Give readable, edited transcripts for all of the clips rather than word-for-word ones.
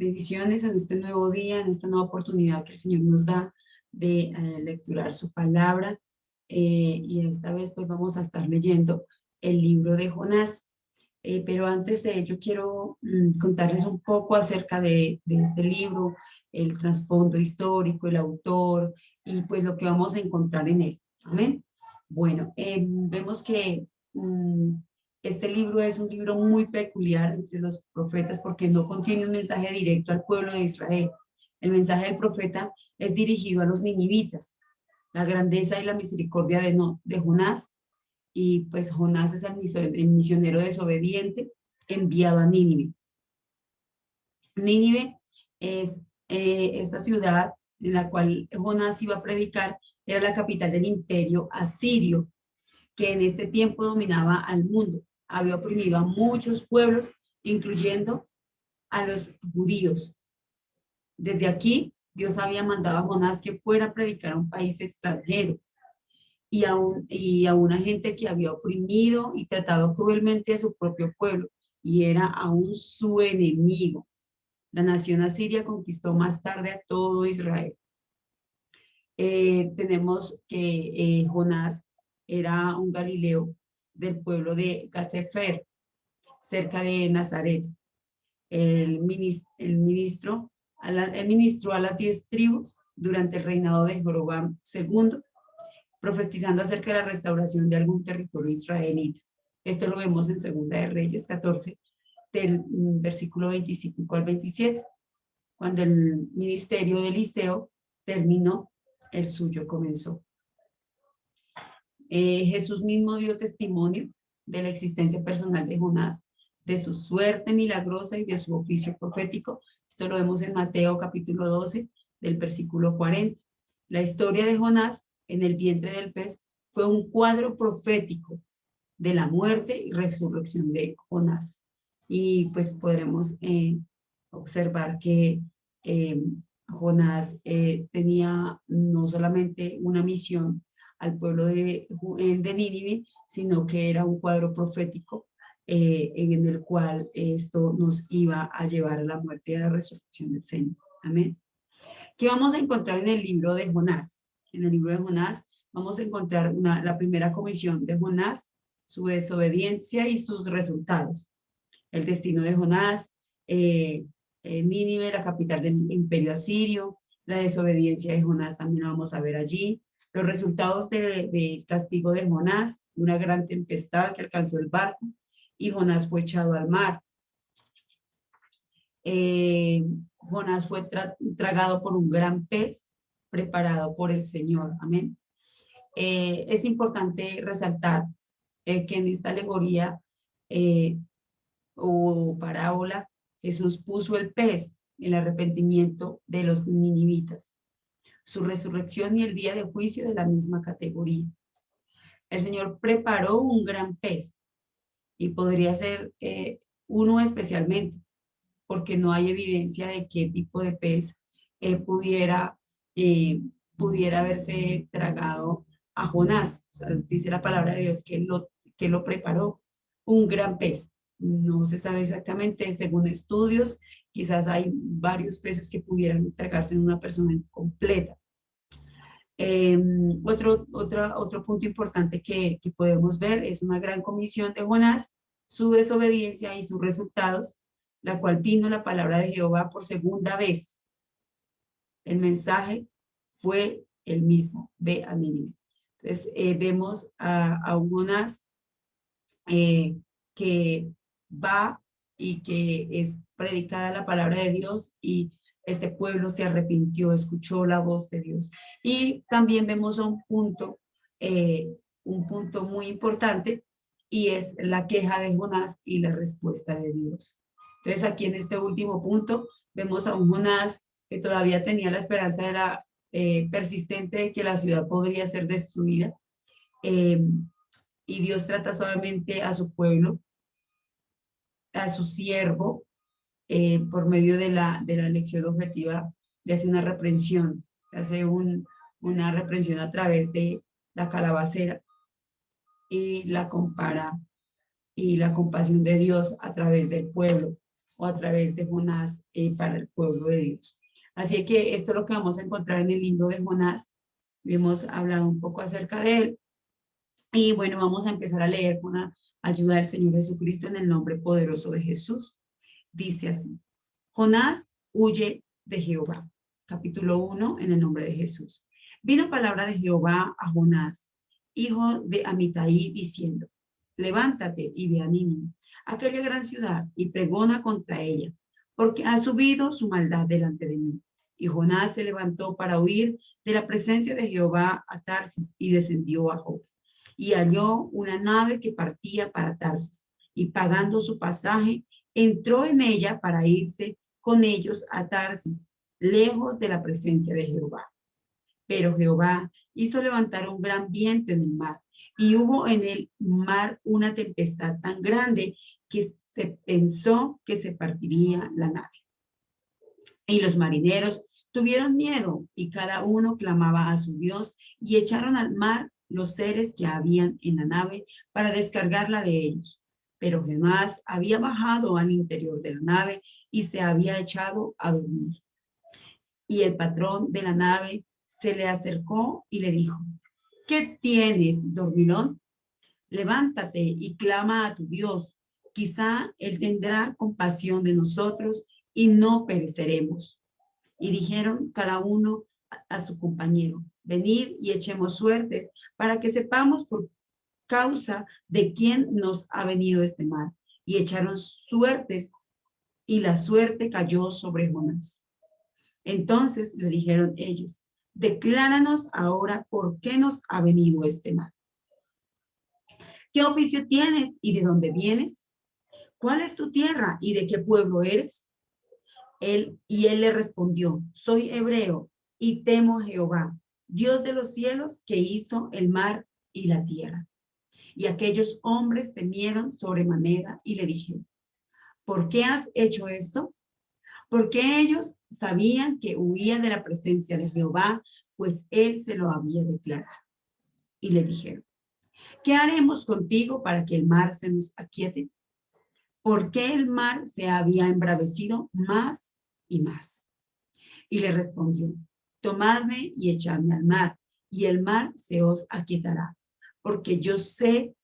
Bendiciones en este nuevo día, en esta nueva oportunidad que el Señor nos da de lecturar su palabra. Y esta vez pues vamos a estar leyendo el libro de Jonás. Pero antes de ello quiero contarles un poco acerca de este libro, el trasfondo histórico, el autor y pues lo que vamos a encontrar en él. Amén. Bueno, vemos que este libro es un libro muy peculiar entre los profetas porque no contiene un mensaje directo al pueblo de Israel. El mensaje del profeta es dirigido a los ninivitas, la grandeza y la misericordia de Jonás. Y pues Jonás es el misionero desobediente enviado a Nínive. Nínive es esta ciudad en la cual Jonás iba a predicar, era la capital del imperio asirio, que en este tiempo dominaba al mundo. Había oprimido a muchos pueblos, incluyendo a los judíos. Desde aquí, Dios había mandado a Jonás que fuera a predicar a un país extranjero y a una gente que había oprimido y tratado cruelmente a su propio pueblo, y era aún su enemigo. La nación asiria conquistó más tarde a todo Israel. Tenemos que Jonás era un galileo del pueblo de Gat-Hefer, cerca de Nazaret. Él ministró a las 10 tribus durante el reinado de Jeroboam II, profetizando acerca de la restauración de algún territorio israelita. Esto lo vemos en Segunda de Reyes 14, del versículo 25 al 27. Cuando el ministerio de Eliseo terminó, el suyo comenzó. Jesús mismo dio testimonio de la existencia personal de Jonás, de su suerte milagrosa y de su oficio profético. Esto lo vemos en Mateo capítulo 12, del versículo 40. La historia de Jonás en el vientre del pez fue un cuadro profético de la muerte y resurrección de Jonás. Y pues podremos observar que Jonás tenía no solamente una misión al pueblo de Nínive, sino que era un cuadro profético en el cual esto nos iba a llevar a la muerte y a la resurrección del Señor. Amén. ¿Qué vamos a encontrar en el libro de Jonás? En el libro de Jonás vamos a encontrar la primera comisión de Jonás, su desobediencia y sus resultados. El destino de Jonás, Nínive, la capital del imperio asirio, la desobediencia de Jonás también lo vamos a ver allí. Los resultados del castigo de Jonás, una gran tempestad que alcanzó el barco y Jonás fue echado al mar. Jonás fue tragado por un gran pez preparado por el Señor. Amén. Es importante resaltar que en esta alegoría o parábola Jesús puso el pez, el arrepentimiento de los ninivitas, su resurrección y el día de juicio de la misma categoría. El Señor preparó un gran pez y podría ser uno especialmente, porque no hay evidencia de qué tipo de pez pudiera haberse tragado a Jonás. O sea, dice la palabra de Dios que lo preparó un gran pez. No se sabe exactamente, según estudios, quizás hay varios peces que pudieran tragarse en una persona completa. Otro punto importante que podemos ver es una gran comisión de Jonás, su desobediencia y sus resultados, la cual vino la palabra de Jehová por segunda vez. El mensaje fue el mismo, ve a Nínive. Entonces vemos a un Jonás que va y que es predicada la palabra de Dios y este pueblo se arrepintió, escuchó la voz de Dios. Y también vemos un punto muy importante, y es la queja de Jonás y la respuesta de Dios. Entonces aquí en este último punto vemos a un Jonás que todavía tenía la esperanza de la persistente de que la ciudad podría ser destruida. Y Dios trata suavemente a su pueblo, a su siervo, por medio de la lección objetiva, le hace una reprensión, una reprensión a través de la calabacera y la compara y la compasión de Dios a través del pueblo. o a través de Jonás para el pueblo de Dios. Así que esto es lo que vamos a encontrar en el libro de Jonás. Hemos hablado un poco acerca de él. Y bueno, vamos a empezar a leer con la ayuda del Señor Jesucristo en el nombre poderoso de Jesús. Dice así: Jonás huye de Jehová. Capítulo 1, en el nombre de Jesús. Vino palabra de Jehová a Jonás, hijo de Amitai, diciendo: levántate y ve a Nínive, aquella gran ciudad, y pregona contra ella, porque ha subido su maldad delante de mí. Y Jonás se levantó para huir de la presencia de Jehová a Tarsis y descendió a Jope. Y halló una nave que partía para Tarsis, y pagando su pasaje, entró en ella para irse con ellos a Tarsis, lejos de la presencia de Jehová. Pero Jehová hizo levantar un gran viento en el mar, y hubo en el mar una tempestad tan grande que se pensó que se partiría la nave. Y los marineros tuvieron miedo, y cada uno clamaba a su Dios, y echaron al mar los seres que habían en la nave para descargarla de ellos. Pero Jonás había bajado al interior de la nave y se había echado a dormir. Y el patrón de la nave se le acercó y le dijo: ¿qué tienes, dormilón? Levántate y clama a tu Dios. Quizá él tendrá compasión de nosotros y no pereceremos. Y dijeron cada uno a su compañero: venid y echemos suertes para que sepamos por causa de quién nos ha venido este mal. Y echaron suertes, y la suerte cayó sobre Jonás. Entonces le dijeron ellos: decláranos ahora por qué nos ha venido este mal. ¿Qué oficio tienes y de dónde vienes? ¿Cuál es tu tierra y de qué pueblo eres? Él le respondió: soy hebreo y temo a Jehová, Dios de los cielos, que hizo el mar y la tierra. Y aquellos hombres temieron sobremanera y le dijeron: ¿por qué has hecho esto? Porque ellos sabían que huía de la presencia de Jehová, pues él se lo había declarado. Y le dijeron: ¿qué haremos contigo para que el mar se nos aquiete? ¿Por qué el mar se había embravecido más y más? Y le respondió: tomadme y echadme al mar, y el mar se os aquietará, porque yo sé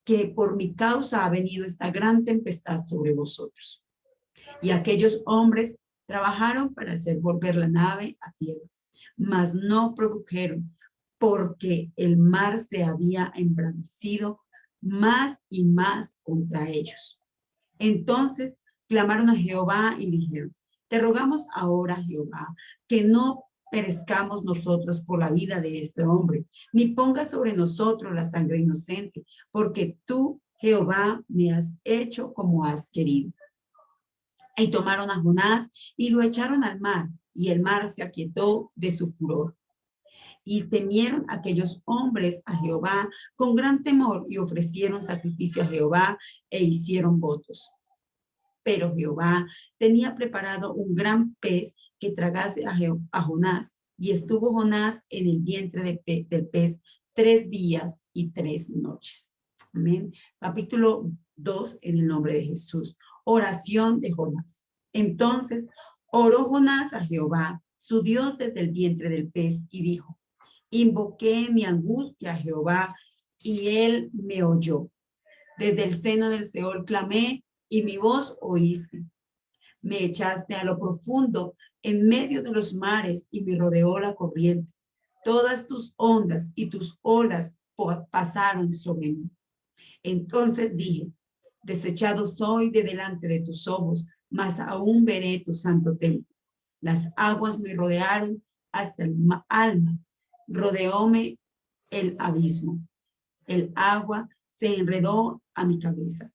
que por mi causa ha venido esta gran tempestad sobre vosotros. Y aquellos hombres trabajaron para hacer volver la nave a tierra, mas no produjeron, porque el mar se había embravecido más y más contra ellos. Entonces clamaron a Jehová y dijeron: te rogamos ahora, Jehová, que no perezcamos nosotros por la vida de este hombre, ni pongas sobre nosotros la sangre inocente, porque tú, Jehová, me has hecho como has querido. Y tomaron a Jonás y lo echaron al mar, y el mar se aquietó de su furor. Y temieron aquellos hombres a Jehová con gran temor, y ofrecieron sacrificio a Jehová e hicieron votos. Pero Jehová tenía preparado un gran pez que tragase a Jonás, y estuvo Jonás en el vientre del pez 3 días y 3 noches. Amén. Capítulo 2, en el nombre de Jesús. Oración de Jonás. Entonces oró Jonás a Jehová, su Dios, desde el vientre del pez, y dijo: invoqué mi angustia a Jehová, y él me oyó. Desde el seno del Seol clamé, y mi voz oíste. Me echaste a lo profundo, en medio de los mares, y me rodeó la corriente. Todas tus ondas y tus olas pasaron sobre mí. Entonces dije: desechado soy de delante de tus ojos, mas aún veré tu santo templo. Las aguas me rodearon hasta el alma, rodeóme el abismo. El agua se enredó a mi cabeza.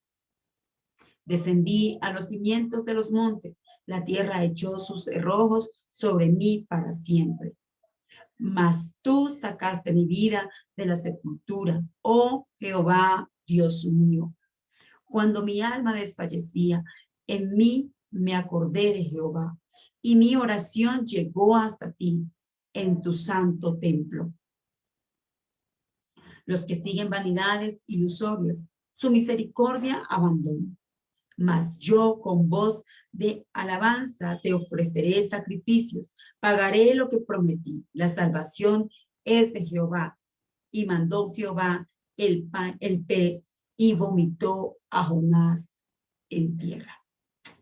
Descendí a los cimientos de los montes, la tierra echó sus cerrojos sobre mí para siempre. Mas tú sacaste mi vida de la sepultura, oh Jehová, Dios mío. Cuando mi alma desfallecía, en mí me acordé de Jehová, y mi oración llegó hasta ti en tu santo templo. Los que siguen vanidades ilusorias, su misericordia abandona. Mas yo con voz de alabanza te ofreceré sacrificios, pagaré lo que prometí. La salvación es de Jehová. Y mandó Jehová el pez y vomitó a Jonás en tierra.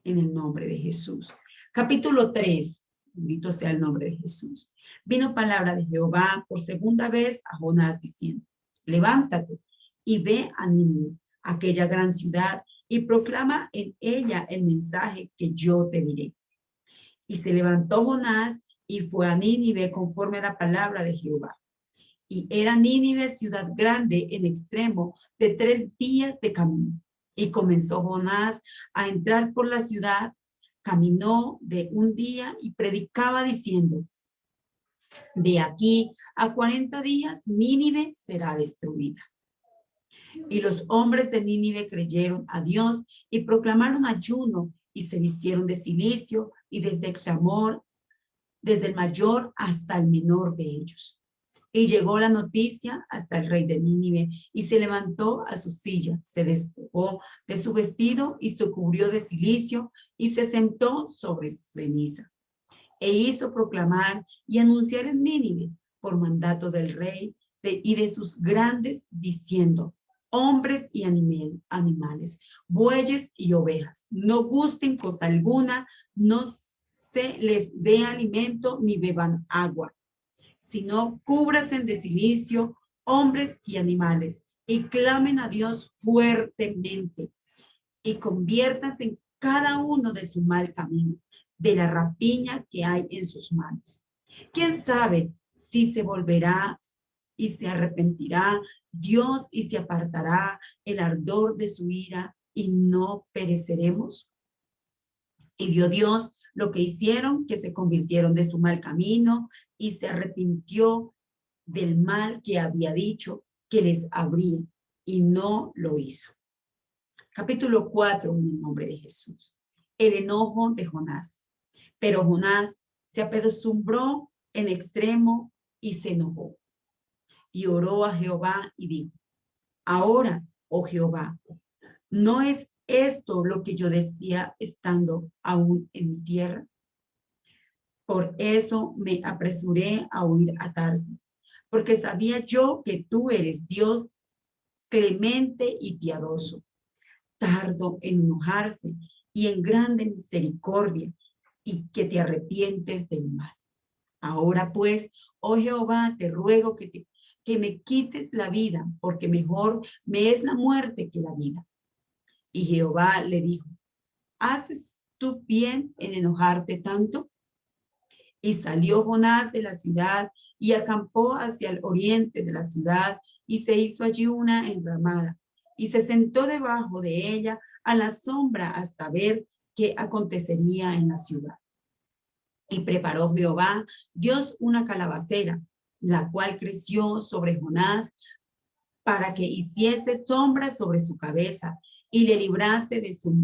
En el nombre de Jesús. Capítulo 3. Bendito sea el nombre de Jesús. Vino palabra de Jehová por segunda vez a Jonás diciendo: levántate y ve a Nínive, aquella gran ciudad, y proclama en ella el mensaje que yo te diré. Y se levantó Jonás y fue a Nínive conforme a la palabra de Jehová. Y era Nínive ciudad grande en extremo de 3 días de camino. Y comenzó Jonás a entrar por la ciudad, caminó de un día y predicaba diciendo: de aquí a 40 días Nínive será destruida. Y los hombres de Nínive creyeron a Dios y proclamaron ayuno y se vistieron de cilicio y desde el clamor, desde el mayor hasta el menor de ellos. Y llegó la noticia hasta el rey de Nínive y se levantó a su silla, se despojó de su vestido y se cubrió de cilicio y se sentó sobre su ceniza. E hizo proclamar y anunciar en Nínive por mandato del rey y de sus grandes, diciendo: hombres y animales, bueyes y ovejas, no gusten cosa alguna, no se les dé alimento ni beban agua, sino cúbrasen de cilicio hombres y animales, y clamen a Dios fuertemente, y conviértanse en cada uno de su mal camino, de la rapiña que hay en sus manos. ¿Quién sabe si se volverá y se arrepentirá Dios y se apartará el ardor de su ira y no pereceremos? Y vio Dios lo que hicieron, que se convirtieron de su mal camino y se arrepintió del mal que había dicho que les habría y no lo hizo. Capítulo 4, en el nombre de Jesús. El enojo de Jonás. Pero Jonás se apesadumbró en extremo y se enojó. Y oró a Jehová y dijo: ahora, oh Jehová, ¿no es esto lo que yo decía estando aún en mi tierra? Por eso me apresuré a huir a Tarsis, porque sabía yo que tú eres Dios clemente y piadoso, tardo en enojarse y en grande misericordia, y que te arrepientes del mal. Ahora pues, oh Jehová, te ruego que me quites la vida, porque mejor me es la muerte que la vida. Y Jehová le dijo: ¿haces tú bien en enojarte tanto? Y salió Jonás de la ciudad y acampó hacia el oriente de la ciudad y se hizo allí una enramada y se sentó debajo de ella a la sombra hasta ver qué acontecería en la ciudad. Y preparó Jehová Dios una calabacera, la cual creció sobre Jonás para que hiciese sombra sobre su cabeza y le librase de su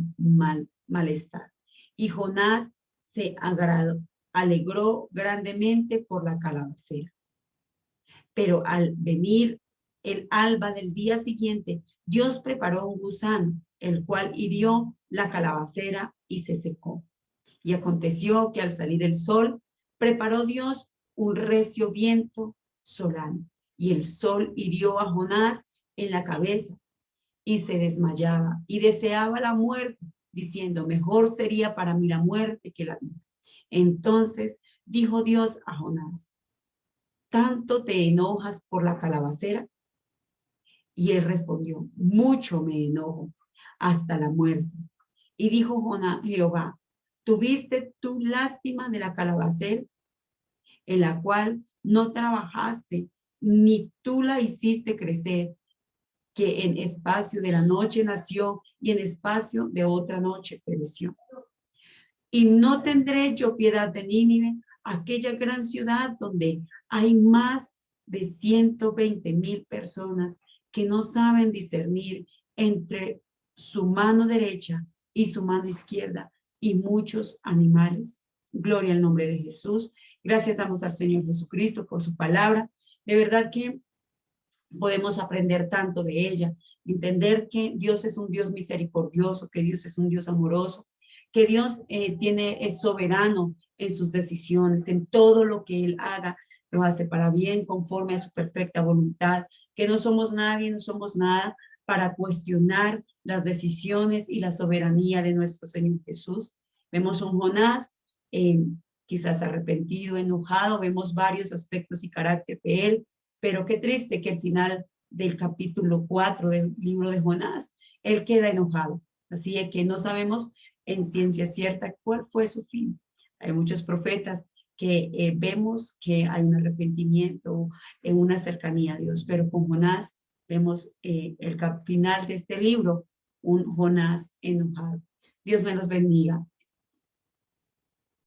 malestar. Y Jonás se alegró grandemente por la calabacera. Pero al venir el alba del día siguiente, Dios preparó un gusano, el cual hirió la calabacera y se secó. Y aconteció que al salir el sol, preparó Dios un recio viento solano, y el sol hirió a Jonás en la cabeza, y se desmayaba, y deseaba la muerte, diciendo: mejor sería para mí la muerte que la vida. Entonces dijo Dios a Jonás: ¿tanto te enojas por la calabacera? Y él respondió: mucho me enojo, hasta la muerte. Y dijo Jehová: ¿tuviste tú lástima de la calabacera, en la cual no trabajaste, ni tú la hiciste crecer, que en espacio de la noche nació y en espacio de otra noche pereció? Y no tendré yo piedad de Nínive, aquella gran ciudad donde hay más de 120,000 personas que no saben discernir entre su mano derecha y su mano izquierda, y muchos animales. Gloria al nombre de Jesús. Gracias damos al Señor Jesucristo por su palabra. De verdad que podemos aprender tanto de ella, entender que Dios es un Dios misericordioso, que Dios es un Dios amoroso, que Dios es soberano en sus decisiones, en todo lo que Él haga, lo hace para bien, conforme a su perfecta voluntad, que no somos nadie, no somos nada para cuestionar las decisiones y la soberanía de nuestro Señor Jesús. Vemos un Jonás, quizás arrepentido, enojado, vemos varios aspectos y carácter de él, pero qué triste que al final del capítulo 4 del libro de Jonás, él queda enojado. Así es que no sabemos en ciencia cierta cuál fue su fin. Hay muchos profetas que vemos que hay un arrepentimiento, en una cercanía a Dios, pero con Jonás vemos el final de este libro, un Jonás enojado. Dios me los bendiga.